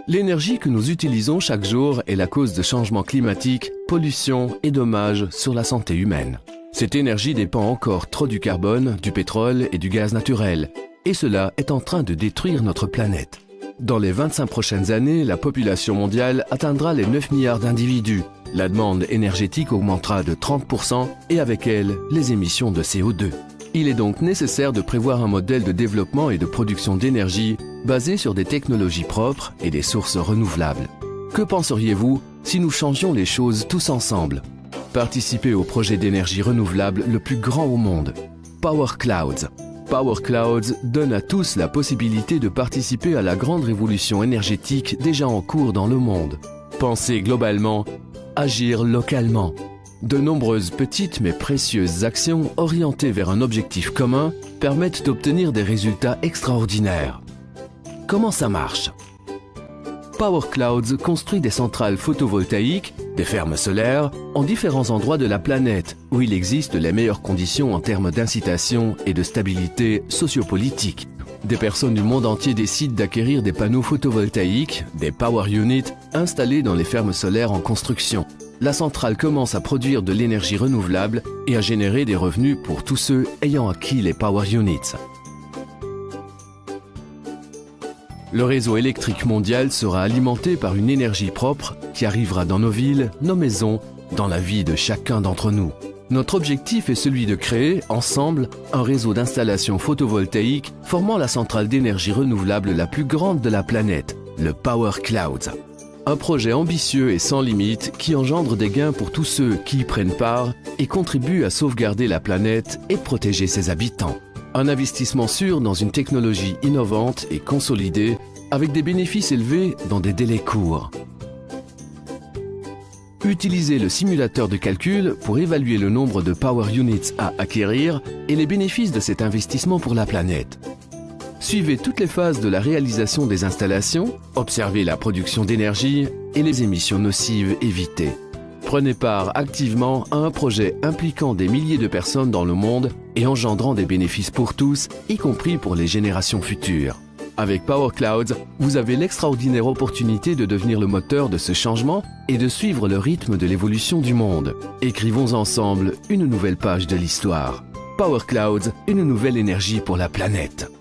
L'énergie que nous utilisons chaque jour est la cause de changements climatiques, pollution et dommages sur la santé humaine. Cette énergie dépend encore trop du carbone, du pétrole et du gaz naturel, et cela est en train de détruire notre planète. Dans les 25 prochaines années, la population mondiale atteindra les 9 milliards d'individus. La demande énergétique augmentera de 30% et avec elle, les émissions de CO2. Il est donc nécessaire de prévoir un modèle de développement et de production d'énergie basé sur des technologies propres et des sources renouvelables. Que penseriez-vous si nous changions les choses tous ensemble? Participez au projet d'énergie renouvelable le plus grand au monde, Power Clouds. Power Clouds donne à tous la possibilité de participer à la grande révolution énergétique déjà en cours dans le monde. Pensez globalement, agir localement. De nombreuses petites mais précieuses actions orientées vers un objectif commun permettent d'obtenir des résultats extraordinaires. Comment ça marche? Power Clouds construit des centrales photovoltaïques, des fermes solaires, en différents endroits de la planète où il existe les meilleures conditions en termes d'incitation et de stabilité sociopolitique. Des personnes du monde entier décident d'acquérir des panneaux photovoltaïques, des power units, installés dans les fermes solaires en construction. La centrale commence à produire de l'énergie renouvelable et à générer des revenus pour tous ceux ayant acquis les power units. Le réseau électrique mondial sera alimenté par une énergie propre qui arrivera dans nos villes, nos maisons, dans la vie de chacun d'entre nous. Notre objectif est celui de créer, ensemble, un réseau d'installations photovoltaïques formant la centrale d'énergie renouvelable la plus grande de la planète, le Power Clouds. Un projet ambitieux et sans limite qui engendre des gains pour tous ceux qui y prennent part et contribuent à sauvegarder la planète et protéger ses habitants. Un investissement sûr dans une technologie innovante et consolidée avec des bénéfices élevés dans des délais courts. Utilisez le simulateur de calcul pour évaluer le nombre de power units à acquérir et les bénéfices de cet investissement pour la planète. Suivez toutes les phases de la réalisation des installations, observez la production d'énergie et les émissions nocives évitées. Prenez part activement à un projet impliquant des milliers de personnes dans le monde et engendrant des bénéfices pour tous, y compris pour les générations futures. Avec Power Clouds, vous avez l'extraordinaire opportunité de devenir le moteur de ce changement et de suivre le rythme de l'évolution du monde. Écrivons ensemble une nouvelle page de l'histoire. Power Clouds, une nouvelle énergie pour la planète.